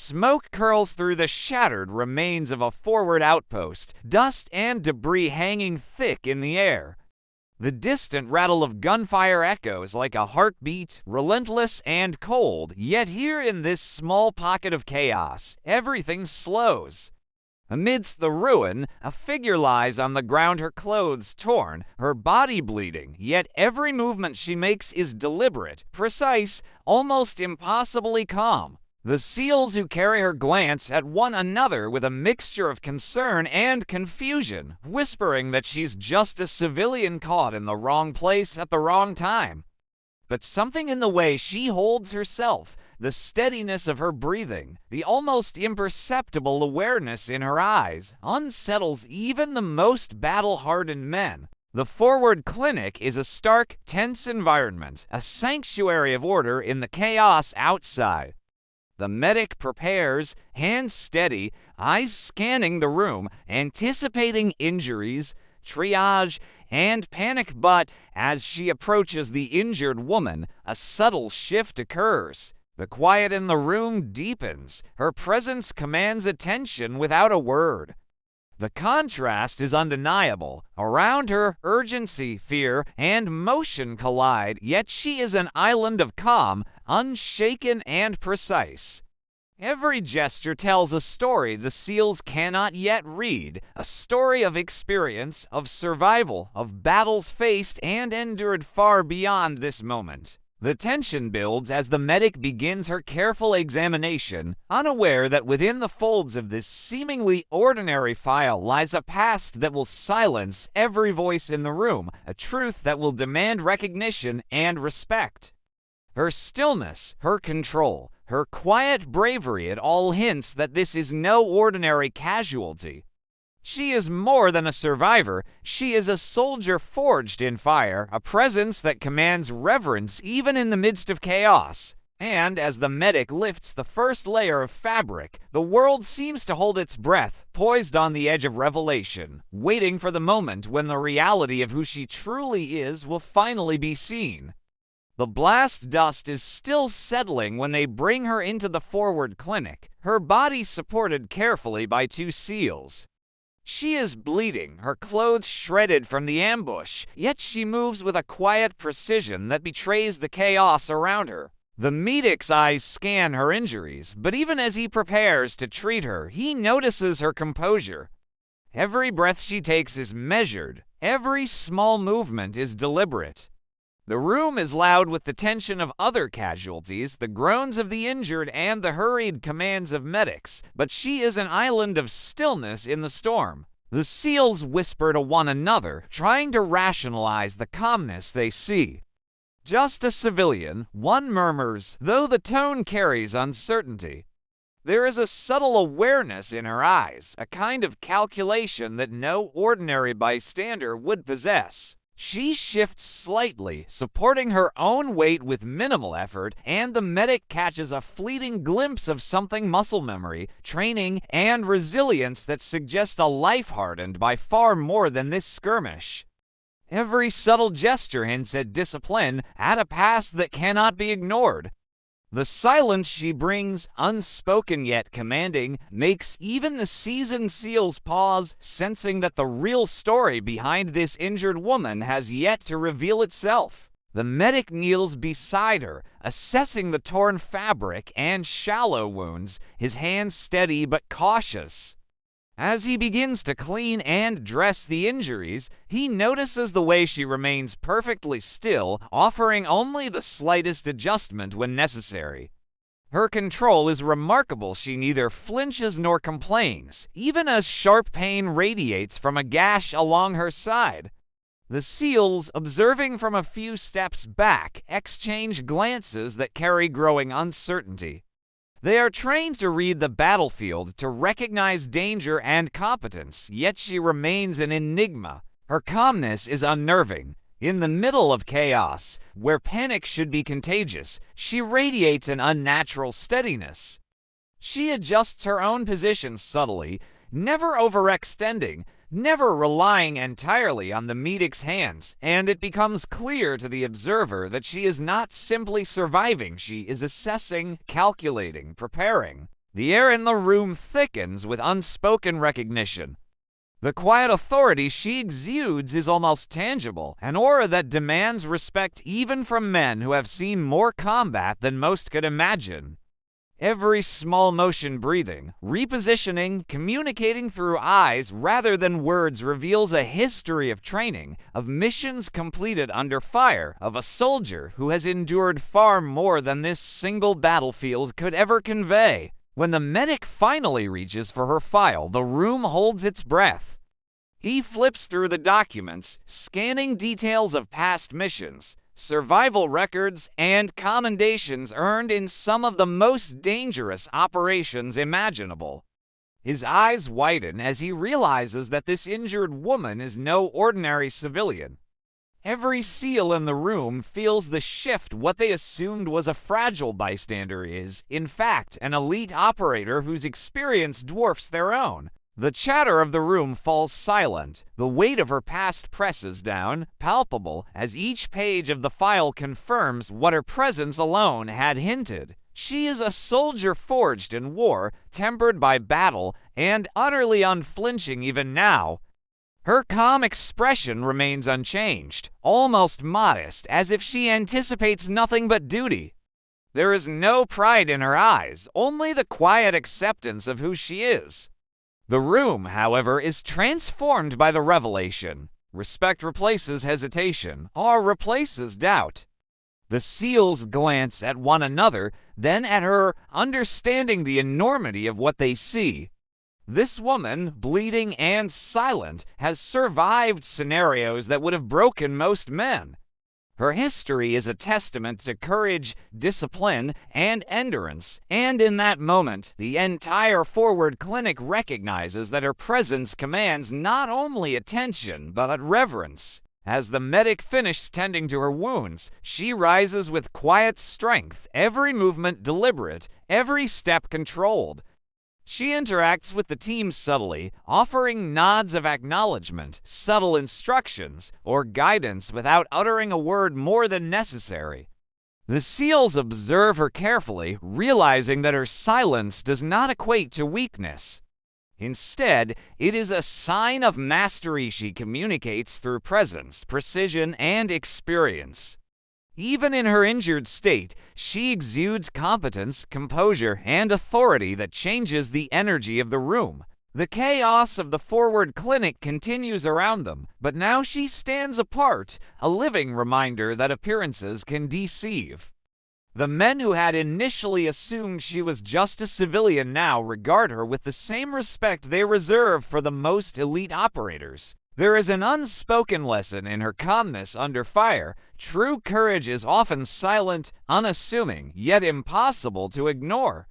Smoke curls through the shattered remains of a forward outpost, dust and debris hanging thick in the air. The distant rattle of gunfire echoes like a heartbeat, relentless and cold, yet here in this small pocket of chaos, everything slows. Amidst the ruin, a figure lies on the ground, her clothes torn, her body bleeding, yet every movement she makes is deliberate, precise, almost impossibly calm. The SEALs who carry her glance at one another with a mixture of concern and confusion, whispering that she's just a civilian caught in the wrong place at the wrong time. But something in the way she holds herself, the steadiness of her breathing, the almost imperceptible awareness in her eyes, unsettles even the most battle-hardened men. The forward clinic is a stark, tense environment, a sanctuary of order in the chaos outside. The medic prepares, hands steady, eyes scanning the room, anticipating injuries, triage, and panic, but as she approaches the injured woman, a subtle shift occurs. The quiet in the room deepens. Her presence commands attention without a word. The contrast is undeniable. Around her, urgency, fear, and motion collide, yet she is an island of calm, unshaken and precise. Every gesture tells a story the SEALs cannot yet read, a story of experience, of survival, of battles faced and endured far beyond this moment. The tension builds as the medic begins her careful examination, unaware that within the folds of this seemingly ordinary file lies a past that will silence every voice in the room, a truth that will demand recognition and respect. Her stillness, her control, her quiet bravery, it all hints that this is no ordinary casualty. She is more than a survivor. She is a soldier forged in fire, a presence that commands reverence even in the midst of chaos. And as the medic lifts the first layer of fabric, the world seems to hold its breath, poised on the edge of revelation, waiting for the moment when the reality of who she truly is will finally be seen. The blast dust is still settling when they bring her into the forward clinic, her body supported carefully by two SEALs. She is bleeding, her clothes shredded from the ambush, yet she moves with a quiet precision that betrays the chaos around her. The medic's eyes scan her injuries, but even as he prepares to treat her, he notices her composure. Every breath she takes is measured, every small movement is deliberate. The room is loud with the tension of other casualties, the groans of the injured, and the hurried commands of medics, but she is an island of stillness in the storm. The SEALs whisper to one another, trying to rationalize the calmness they see. Just a civilian, one murmurs, though the tone carries uncertainty. There is a subtle awareness in her eyes, a kind of calculation that no ordinary bystander would possess. She shifts slightly, supporting her own weight with minimal effort, and the medic catches a fleeting glimpse of something muscle memory, training, and resilience that suggest a life hardened by far more than this skirmish. Every subtle gesture hints at discipline, at a past that cannot be ignored. The silence she brings, unspoken yet commanding, makes even the seasoned SEALs pause, sensing that the real story behind this injured woman has yet to reveal itself. The medic kneels beside her, assessing the torn fabric and shallow wounds, his hands steady but cautious. As he begins to clean and dress the injuries, he notices the way she remains perfectly still, offering only the slightest adjustment when necessary. Her control is remarkable. She neither flinches nor complains, even as sharp pain radiates from a gash along her side. The SEALs, observing from a few steps back, exchange glances that carry growing uncertainty. They are trained to read the battlefield, to recognize danger and competence, yet she remains an enigma. Her calmness is unnerving. In the middle of chaos, where panic should be contagious, she radiates an unnatural steadiness. She adjusts her own position subtly, never overextending, never relying entirely on the medic's hands, and it becomes clear to the observer that she is not simply surviving, she is assessing, calculating, preparing. The air in the room thickens with unspoken recognition. The quiet authority she exudes is almost tangible, an aura that demands respect even from men who have seen more combat than most could imagine. Every small motion, breathing, repositioning, communicating through eyes rather than words reveals a history of training, of missions completed under fire, of a soldier who has endured far more than this single battlefield could ever convey. When the medic finally reaches for her file, the room holds its breath. He flips through the documents, scanning details of past missions, survival records, and commendations earned in some of the most dangerous operations imaginable. His eyes widen as he realizes that this injured woman is no ordinary civilian. Every SEAL in the room feels the shift. What they assumed was a fragile bystander is, in fact, an elite operator whose experience dwarfs their own. The chatter of the room falls silent. The weight of her past presses down, palpable, as each page of the file confirms what her presence alone had hinted. She is a soldier forged in war, tempered by battle, and utterly unflinching even now. Her calm expression remains unchanged, almost modest, as if she anticipates nothing but duty. There is no pride in her eyes, only the quiet acceptance of who she is. The room, however, is transformed by the revelation. Respect replaces hesitation, awe replaces doubt. The SEALs glance at one another, then at her, understanding the enormity of what they see. This woman, bleeding and silent, has survived scenarios that would have broken most men. Her history is a testament to courage, discipline, and endurance, and in that moment, the entire forward clinic recognizes that her presence commands not only attention, but reverence. As the medic finishes tending to her wounds, she rises with quiet strength, every movement deliberate, every step controlled. She interacts with the team subtly, offering nods of acknowledgement, subtle instructions, or guidance without uttering a word more than necessary. The SEALs observe her carefully, realizing that her silence does not equate to weakness. Instead, it is a sign of mastery. She communicates through presence, precision, and experience. Even in her injured state, she exudes competence, composure, and authority that changes the energy of the room. The chaos of the forward clinic continues around them, but now she stands apart, a living reminder that appearances can deceive. The men who had initially assumed she was just a civilian now regard her with the same respect they reserve for the most elite operators. There is an unspoken lesson in her calmness under fire. True courage is often silent, unassuming, yet impossible to ignore.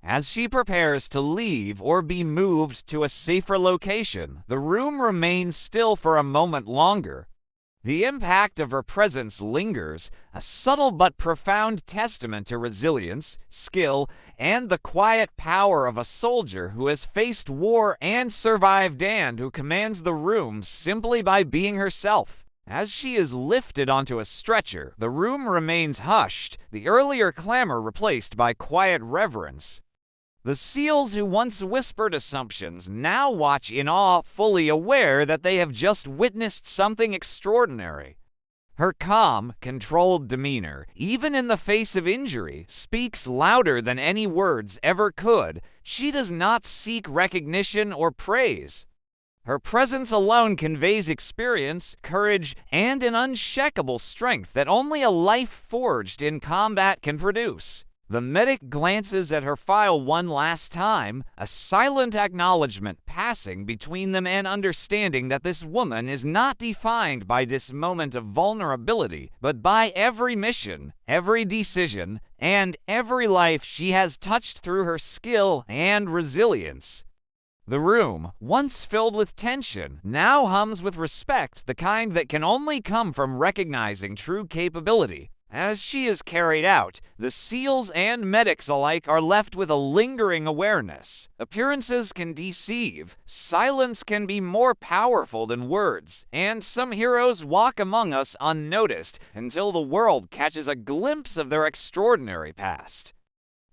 As she prepares to leave or be moved to a safer location, the room remains still for a moment longer. The impact of her presence lingers, a subtle but profound testament to resilience, skill, and the quiet power of a soldier who has faced war and survived and who commands the room simply by being herself. As she is lifted onto a stretcher, the room remains hushed, the earlier clamor replaced by quiet reverence. The SEALs who once whispered assumptions now watch in awe, fully aware that they have just witnessed something extraordinary. Her calm, controlled demeanor, even in the face of injury, speaks louder than any words ever could. She does not seek recognition or praise. Her presence alone conveys experience, courage, and an unshakable strength that only a life forged in combat can produce. The medic glances at her file one last time, a silent acknowledgement passing between them and understanding that this woman is not defined by this moment of vulnerability, but by every mission, every decision, and every life she has touched through her skill and resilience. The room, once filled with tension, now hums with respect, the kind that can only come from recognizing true capability. As she is carried out, the SEALs and medics alike are left with a lingering awareness. Appearances can deceive, silence can be more powerful than words, and some heroes walk among us unnoticed until the world catches a glimpse of their extraordinary past.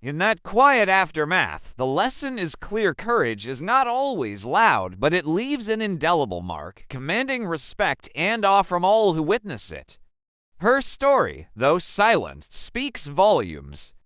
In that quiet aftermath, the lesson is clear: courage is not always loud, but it leaves an indelible mark, commanding respect and awe from all who witness it. Her story, though silent, speaks volumes.